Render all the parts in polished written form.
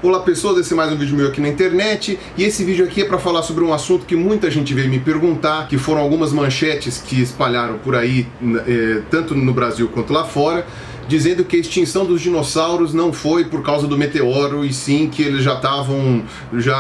Olá pessoas, esse é mais um vídeo meu aqui na internet, e esse vídeo aqui é para falar sobre um assunto que muita gente veio me perguntar, que foram algumas manchetes que espalharam por aí, tanto no Brasil quanto lá fora, dizendo que a extinção dos dinossauros não foi por causa do meteoro, e sim que eles já estavam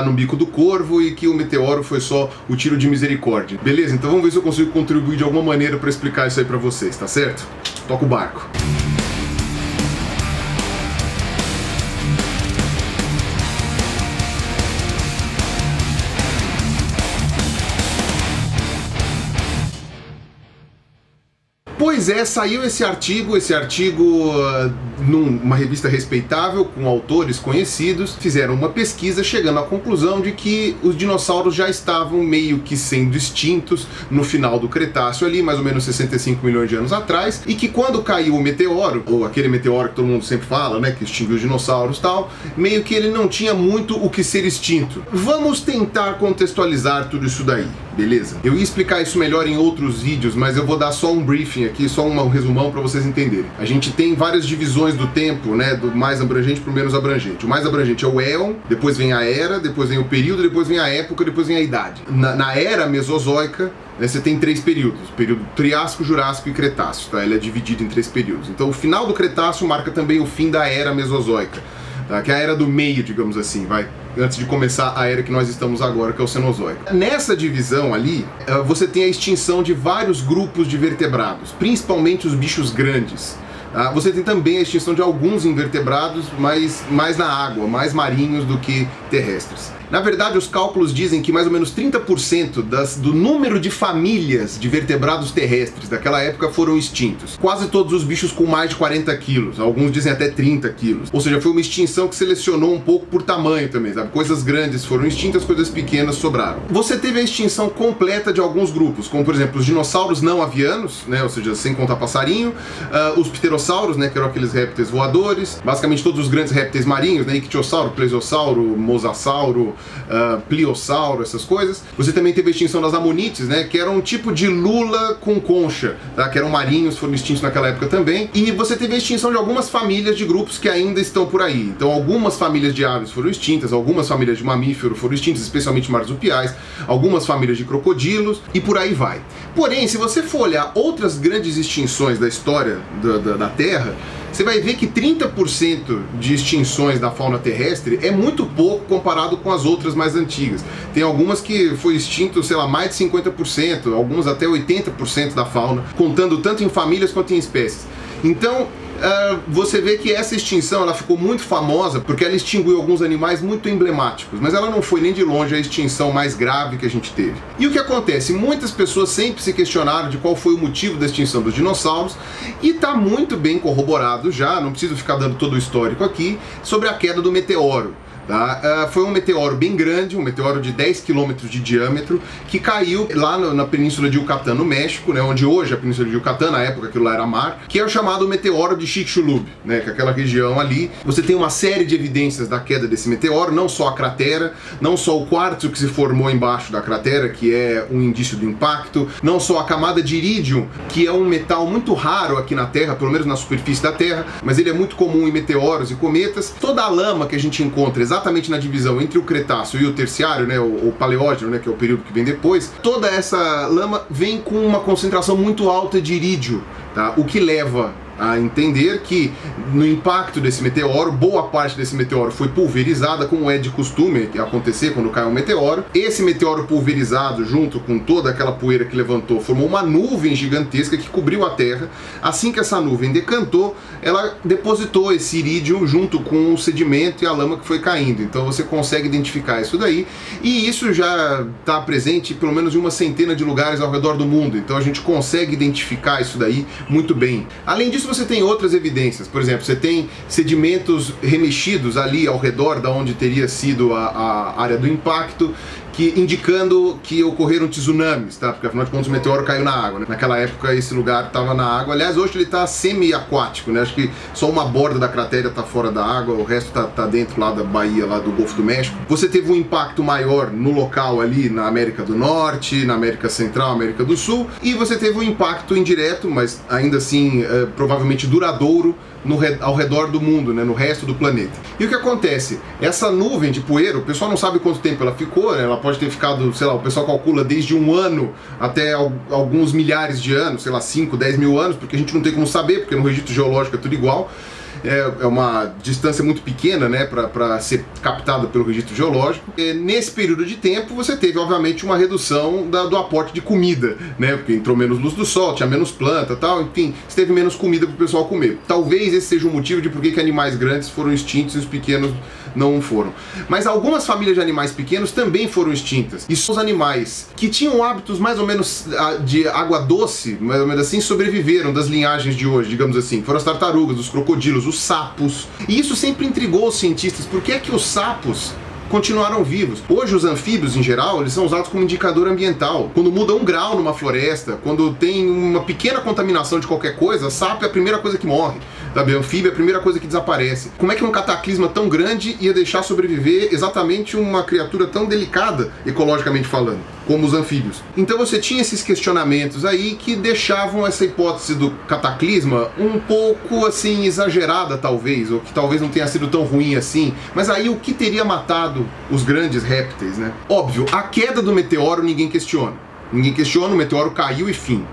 no bico do corvo e que o meteoro foi só o tiro de misericórdia. Beleza? Então vamos ver se eu consigo contribuir de alguma maneira para explicar isso aí para vocês, tá certo? Toca o barco. Pois é, saiu esse artigo numa revista respeitável, com autores conhecidos, fizeram uma pesquisa chegando à conclusão de que os dinossauros já estavam meio que sendo extintos no final do Cretáceo ali, mais ou menos 65 milhões de anos atrás, e que quando caiu o meteoro, ou aquele meteoro que todo mundo sempre fala, né, que extinguiu os dinossauros e tal, meio que ele não tinha muito o que ser extinto. Vamos tentar contextualizar tudo isso daí, beleza? Eu ia explicar isso melhor em outros vídeos, mas eu vou dar só um briefing aqui, só um resumão para vocês entenderem. A gente tem várias divisões do tempo, né, do mais abrangente para o menos abrangente. O mais abrangente é o éon, depois vem a era, depois vem o período, depois vem a época, depois vem a idade. Na era mesozoica, né, você tem três períodos: período Triássico, Jurássico e Cretáceo, tá? Ele é dividido em três períodos. Então o final do Cretáceo marca também o fim da era mesozoica, tá? Que é a era do meio, digamos assim, antes de começar a era que nós estamos agora, que é o Cenozoico. Nessa divisão ali, você tem a extinção de vários grupos de vertebrados, principalmente os bichos grandes. Você tem também a extinção de alguns invertebrados, mas mais na água, mais marinhos do que terrestres. Na verdade, os cálculos dizem que mais ou menos 30% do número de famílias de vertebrados terrestres daquela época foram extintos. Quase todos os bichos com mais de 40 quilos, alguns dizem até 30 quilos. Ou seja, foi uma extinção que selecionou um pouco por tamanho também, sabe? Coisas grandes foram extintas, coisas pequenas sobraram. Você teve a extinção completa de alguns grupos, como por exemplo os dinossauros não avianos, né? Ou seja, sem contar passarinho, os pterossauros, né? Que eram aqueles répteis voadores, basicamente todos os grandes répteis marinhos, né? Ictiosauro, plesiosauro, mosasauro, pliossauro, essas coisas. Você também teve a extinção das amonites, né, que era um tipo de lula com concha, tá, que eram marinhos, foram extintos naquela época também. E você teve a extinção de algumas famílias de grupos que ainda estão por aí. Então algumas famílias de aves foram extintas, algumas famílias de mamíferos foram extintas, especialmente marsupiais, algumas famílias de crocodilos e por aí vai. Porém, se você for olhar outras grandes extinções da história da Terra, você vai ver que 30% de extinções da fauna terrestre é muito pouco comparado com as outras mais antigas. Tem algumas que foi extinto, sei lá, mais de 50%, algumas até 80% da fauna, contando tanto em famílias quanto em espécies. Então, você vê que essa extinção ela ficou muito famosa porque ela extinguiu alguns animais muito emblemáticos, mas ela não foi nem de longe a extinção mais grave que a gente teve. E o que acontece? Muitas pessoas sempre se questionaram de qual foi o motivo da extinção dos dinossauros, e está muito bem corroborado já, não preciso ficar dando todo o histórico aqui, sobre a queda do meteoro. Tá? Foi um meteoro bem grande, um meteoro de 10 km de diâmetro, que caiu lá na Península de Yucatán, no México, né, onde hoje é a Península de Yucatán, na época aquilo lá era mar, que é o chamado meteoro de Chicxulub, né, que é aquela região ali. Você tem uma série de evidências da queda desse meteoro, não só a cratera, não só o quartzo que se formou embaixo da cratera, que é um indício do impacto, não só a camada de irídio, que é um metal muito raro aqui na Terra, pelo menos na superfície da Terra, mas ele é muito comum em meteoros e cometas. Toda a lama que a gente encontra exatamente na divisão entre o Cretáceo e o Terciário, né, o Paleógeno, né, que é o período que vem depois, toda essa lama vem com uma concentração muito alta de irídio, tá? O que leva a entender que no impacto desse meteoro, boa parte desse meteoro foi pulverizada, como é de costume acontecer quando cai um meteoro. Esse meteoro pulverizado, junto com toda aquela poeira que levantou, formou uma nuvem gigantesca que cobriu a Terra. Assim que essa nuvem decantou, ela depositou esse irídio junto com o sedimento e a lama que foi caindo. Então você consegue identificar isso daí, e isso já está presente pelo menos em uma centena de lugares ao redor do mundo. Então a gente consegue identificar isso daí muito bem. Além disso, você tem outras evidências. Por exemplo, você tem sedimentos remexidos ali ao redor da onde teria sido a área do impacto, indicando que ocorreram tsunamis, tá? Porque afinal de contas o meteoro caiu na água, né? Naquela época esse lugar estava na água. Aliás, hoje ele está semi-aquático, né? Acho que só uma borda da cratera está fora da água, o resto tá dentro lá da Bahia, lá do Golfo do México. Você teve um impacto maior no local ali na América do Norte, na América Central, América do Sul, e você teve um impacto indireto, mas ainda assim provavelmente duradouro, ao redor do mundo, né, no resto do planeta. E o que acontece? Essa nuvem de poeira, o pessoal não sabe quanto tempo ela ficou, né? Ela pode ter ficado, sei lá, o pessoal calcula desde 1 ano até alguns milhares de anos, sei lá, 5, 10 mil anos, porque a gente não tem como saber, porque no registro geológico é tudo igual. É uma distância muito pequena, né, para ser captada pelo registro geológico. Nesse período de tempo você teve, obviamente, uma redução do aporte de comida, né, porque entrou menos luz do sol, tinha menos planta e tal, enfim, você teve menos comida para o pessoal comer. Talvez esse seja o motivo de por que animais grandes foram extintos e os pequenos não foram. Mas algumas famílias de animais pequenos também foram extintas. E os animais que tinham hábitos mais ou menos de água doce, mais ou menos assim, sobreviveram das linhagens de hoje, digamos assim. Foram as tartarugas, os crocodilos, os sapos. E isso sempre intrigou os cientistas. Por que é que os sapos continuaram vivos? Hoje os anfíbios em geral, eles são usados como indicador ambiental. Quando muda 1 grau numa floresta, quando tem uma pequena contaminação de qualquer coisa, sapo é a primeira coisa que morre, sabe? Anfíbio é a primeira coisa que desaparece. Como é que um cataclisma tão grande ia deixar sobreviver exatamente uma criatura tão delicada, ecologicamente falando, como os anfíbios? Então você tinha esses questionamentos aí que deixavam essa hipótese do cataclisma um pouco assim exagerada, talvez, ou que talvez não tenha sido tão ruim assim. Mas aí o que teria matado os grandes répteis, né? Óbvio, a queda do meteoro ninguém questiona. Ninguém questiona, o meteoro caiu e fim.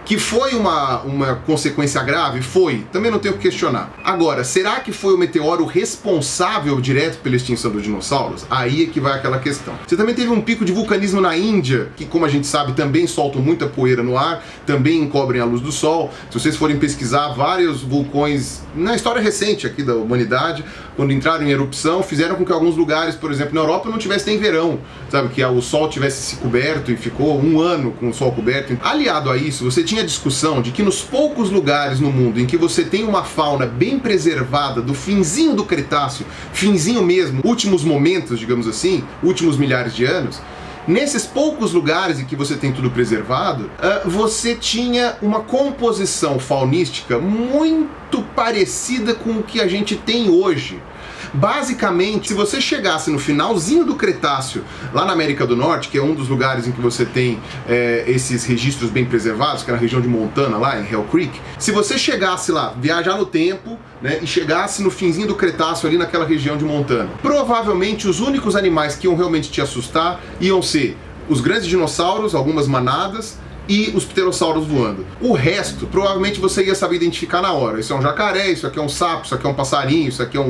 Que foi uma consequência grave? Foi. Também não tenho o que questionar. Agora, será que foi o meteoro responsável direto pela extinção dos dinossauros? Aí é que vai aquela questão. Você também teve um pico de vulcanismo na Índia, que, como a gente sabe, também soltam muita poeira no ar, também encobrem a luz do sol. Se vocês forem pesquisar, vários vulcões, na história recente aqui da humanidade, quando entraram em erupção, fizeram com que alguns lugares, por exemplo, na Europa, não tivesse nem verão, sabe? Que o sol tivesse se coberto e ficou 1 ano com o sol coberto. Aliado a isso, você tinha a discussão de que nos poucos lugares no mundo em que você tem uma fauna bem preservada do finzinho do Cretáceo, finzinho mesmo, últimos momentos, digamos assim, últimos milhares de anos, nesses poucos lugares em que você tem tudo preservado, você tinha uma composição faunística muito parecida com o que a gente tem hoje. Basicamente, se você chegasse no finalzinho do Cretáceo, lá na América do Norte, que é um dos lugares em que você tem esses registros bem preservados, que é na região de Montana, lá em Hell Creek, se você chegasse lá, viajar no tempo, né, e chegasse no finzinho do Cretáceo ali naquela região de Montana, provavelmente os únicos animais que iam realmente te assustar iam ser os grandes dinossauros, algumas manadas, e os pterossauros voando. O resto, provavelmente você ia saber identificar na hora. Isso é um jacaré, isso aqui é um sapo, isso aqui é um passarinho, isso aqui é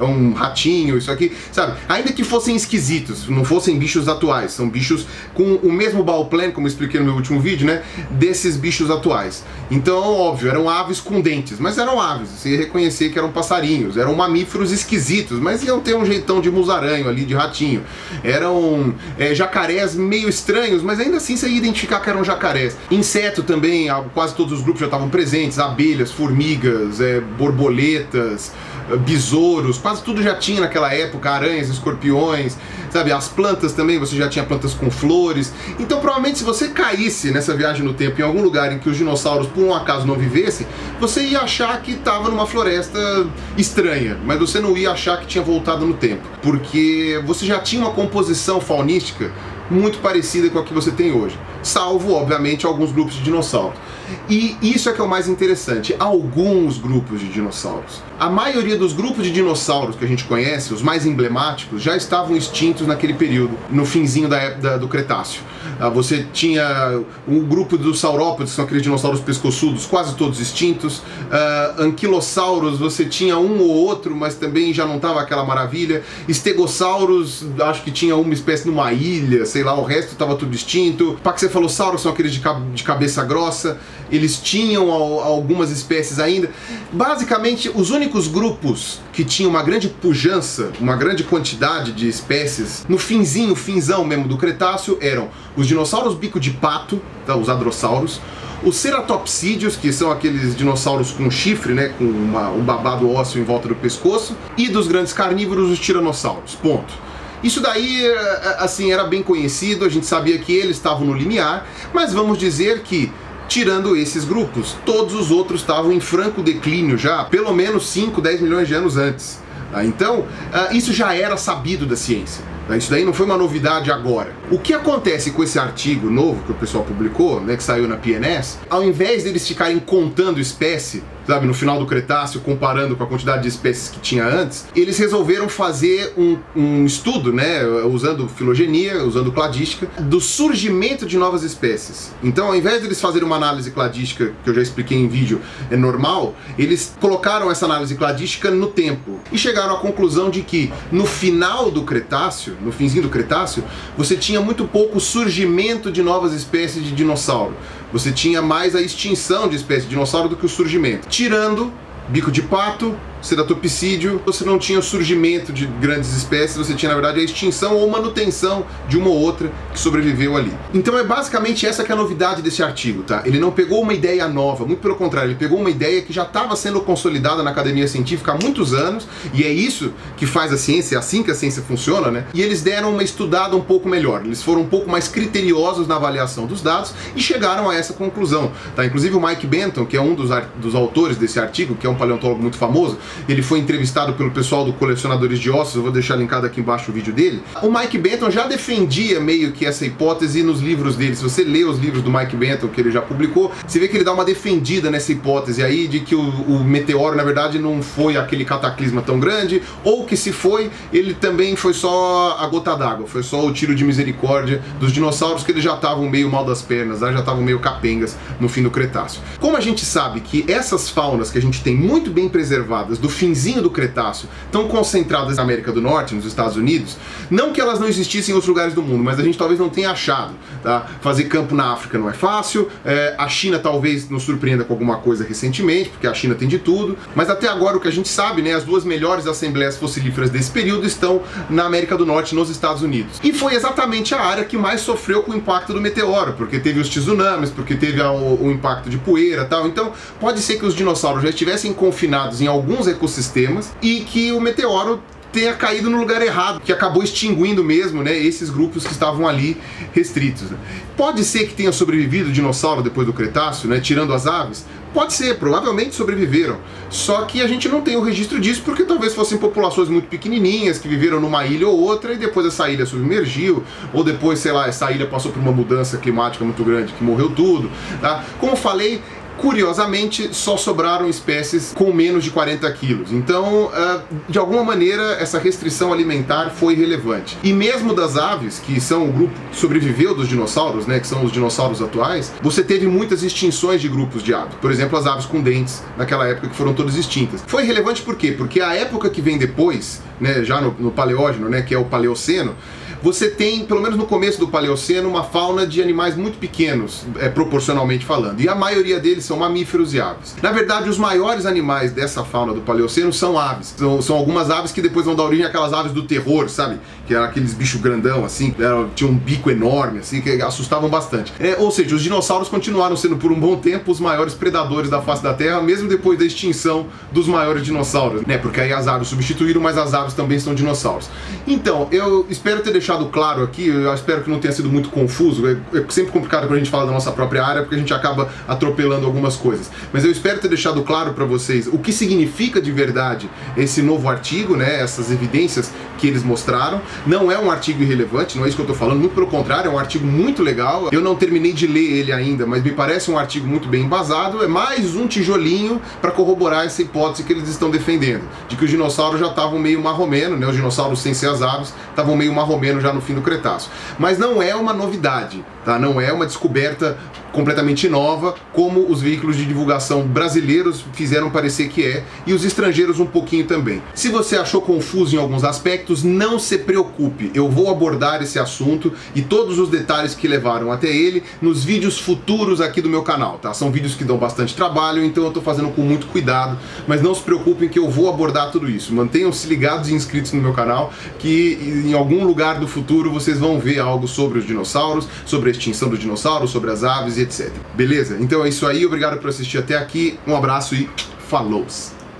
um ratinho, isso aqui, sabe? Ainda que fossem esquisitos, não fossem bichos atuais, são bichos com o mesmo bauplan, como eu expliquei no meu último vídeo, né? Desses bichos atuais. Então, óbvio, eram aves com dentes, mas eram aves, você ia reconhecer que eram passarinhos, eram mamíferos esquisitos, mas iam ter um jeitão de musaranho ali, de ratinho. Eram jacarés meio estranhos, mas ainda assim você ia identificar que eram jacarés. Inseto também, quase todos os grupos já estavam presentes, abelhas, formigas, borboletas, besouros, quase tudo já tinha naquela época, aranhas, escorpiões, sabe? As plantas também, você já tinha plantas com flores. Então provavelmente se você caísse nessa viagem no tempo em algum lugar em que os dinossauros por um acaso não vivessem, você ia achar que estava numa floresta estranha, mas você não ia achar que tinha voltado no tempo, porque você já tinha uma composição faunística muito parecida com a que você tem hoje, salvo, obviamente, alguns grupos de dinossauros. E isso é que é o mais interessante, alguns grupos de dinossauros. A maioria dos grupos de dinossauros que a gente conhece, os mais emblemáticos, já estavam extintos naquele período, no finzinho do Cretáceo. Você tinha um grupo dos saurópodes, que são aqueles dinossauros pescoçudos, quase todos extintos. Anquilossauros, você tinha um ou outro, mas também já não estava aquela maravilha. Estegossauros, acho que tinha uma espécie numa ilha, sei lá, o resto estava tudo extinto. Paxephalossauros são aqueles de cabeça grossa, eles tinham algumas espécies ainda. Basicamente, os únicos grupos que tinham uma grande pujança, uma grande quantidade de espécies, no finzão mesmo do Cretáceo, eram os dinossauros bico de pato, tá, os hadrossauros, os ceratopsídeos, que são aqueles dinossauros com chifre, né, com um babado ósseo em volta do pescoço, e dos grandes carnívoros, os tiranossauros, ponto. Isso daí, assim, era bem conhecido, a gente sabia que eles estavam no limiar, mas vamos dizer que, tirando esses grupos, todos os outros estavam em franco declínio já, pelo menos 5, 10 milhões de anos antes. Então, isso já era sabido da ciência. Isso daí não foi uma novidade agora. O que acontece com esse artigo novo que o pessoal publicou, né, que saiu na PNAS, ao invés deles ficarem contando espécie, sabe, no final do Cretáceo, comparando com a quantidade de espécies que tinha antes, eles resolveram fazer um estudo, né, usando filogenia, usando cladística, do surgimento de novas espécies. Então, ao invés de eles fazerem uma análise cladística, que eu já expliquei em vídeo, é normal, eles colocaram essa análise cladística no tempo e chegaram à conclusão de que no final do Cretáceo, no finzinho do Cretáceo, você tinha muito pouco surgimento de novas espécies de dinossauro. Você tinha mais a extinção de espécies de dinossauro do que o surgimento. Tirando bico de pato, ceratopsídeo, você não tinha o surgimento de grandes espécies, você tinha na verdade a extinção ou manutenção de uma ou outra que sobreviveu ali. Então é basicamente essa que é a novidade desse artigo, tá? Ele não pegou uma ideia nova, muito pelo contrário, ele pegou uma ideia que já estava sendo consolidada na academia científica há muitos anos, e é isso que faz a ciência, é assim que a ciência funciona, né? E eles deram uma estudada um pouco melhor, eles foram um pouco mais criteriosos na avaliação dos dados e chegaram a essa conclusão, tá? Inclusive o Mike Benton, que é um dos autores desse artigo, que é um paleontólogo muito famoso, ele foi entrevistado pelo pessoal do Colecionadores de Ossos, eu vou deixar linkado aqui embaixo o vídeo dele. O Mike Benton já defendia meio que essa hipótese nos livros dele. Se você lê os livros do Mike Benton, que ele já publicou, você vê que ele dá uma defendida nessa hipótese aí de que o meteoro, na verdade, não foi aquele cataclisma tão grande, ou que se foi, ele também foi só a gota d'água, foi só o tiro de misericórdia dos dinossauros, que eles já estavam meio mal das pernas, já estavam meio capengas no fim do Cretáceo. Como a gente sabe que essas faunas que a gente tem muito bem preservadas do finzinho do Cretáceo estão concentradas na América do Norte, nos Estados Unidos, não que elas não existissem em outros lugares do mundo, mas a gente talvez não tenha achado, tá? Fazer campo na África não é fácil, a China talvez nos surpreenda com alguma coisa recentemente, porque a China tem de tudo, mas até agora o que a gente sabe, né, as duas melhores assembleias fossilíferas desse período estão na América do Norte, nos Estados Unidos. E foi exatamente a área que mais sofreu com o impacto do meteoro, porque teve os tsunamis, porque teve o impacto de poeira e tal. Então pode ser que os dinossauros já estivessem confinados em alguns ecossistemas e que o meteoro tenha caído no lugar errado, que acabou extinguindo mesmo, né, esses grupos que estavam ali restritos. Pode ser que tenha sobrevivido o dinossauro depois do Cretáceo, né, tirando as aves? Pode ser, provavelmente sobreviveram. Só que a gente não tem o registro disso porque talvez fossem populações muito pequenininhas que viveram numa ilha ou outra e depois essa ilha submergiu, ou depois, sei lá, essa ilha passou por uma mudança climática muito grande que morreu tudo, tá? Como falei, curiosamente, só sobraram espécies com menos de 40 quilos. Então, de alguma maneira, essa restrição alimentar foi relevante. E mesmo das aves, que são o grupo que sobreviveu dos dinossauros, né, que são os dinossauros atuais, você teve muitas extinções de grupos de aves. Por exemplo, as aves com dentes, naquela época que foram todas extintas. Foi relevante por quê? Porque a época que vem depois, né, já no Paleógeno, né, que é o Paleoceno, você tem, pelo menos no começo do Paleoceno, uma fauna de animais muito pequenos, proporcionalmente falando. E a maioria deles são mamíferos e aves. Na verdade, os maiores animais dessa fauna do Paleoceno são aves. São algumas aves que depois vão dar origem àquelas aves do terror, sabe? Que eram aqueles bichos grandão, assim, tinham um bico enorme, assim, que assustavam bastante. Ou seja, os dinossauros continuaram sendo, por um bom tempo, os maiores predadores da face da Terra, mesmo depois da extinção dos maiores dinossauros, né? Porque aí as aves substituíram, mas as aves também são dinossauros. Então, eu espero ter deixado claro aqui, eu espero que não tenha sido muito confuso, é sempre complicado quando a gente fala da nossa própria área, porque a gente acaba atropelando algumas coisas, mas eu espero ter deixado claro para vocês o que significa de verdade esse novo artigo, né, essas evidências que eles mostraram. Não é um artigo irrelevante, não é isso que eu tô falando, muito pelo contrário, é um artigo muito legal, eu não terminei de ler ele ainda, mas me parece um artigo muito bem embasado, é mais um tijolinho para corroborar essa hipótese que eles estão defendendo, de que os dinossauros já estavam meio marromeno, né, os dinossauros sem ser as aves, estavam meio marromeno já no fim do Cretáceo. Mas não é uma novidade, tá? Não é uma descoberta completamente nova, como os veículos de divulgação brasileiros fizeram parecer que é, e os estrangeiros um pouquinho também. Se você achou confuso em alguns aspectos, não se preocupe, eu vou abordar esse assunto e todos os detalhes que levaram até ele nos vídeos futuros aqui do meu canal, tá? São vídeos que dão bastante trabalho, então eu tô fazendo com muito cuidado, mas não se preocupem que eu vou abordar tudo isso. Mantenham-se ligados e inscritos no meu canal, que em algum lugar do futuro vocês vão ver algo sobre os dinossauros, sobre a extinção dos dinossauros, sobre as aves e etc. Beleza? Então é isso aí, obrigado por assistir até aqui, um abraço e falou!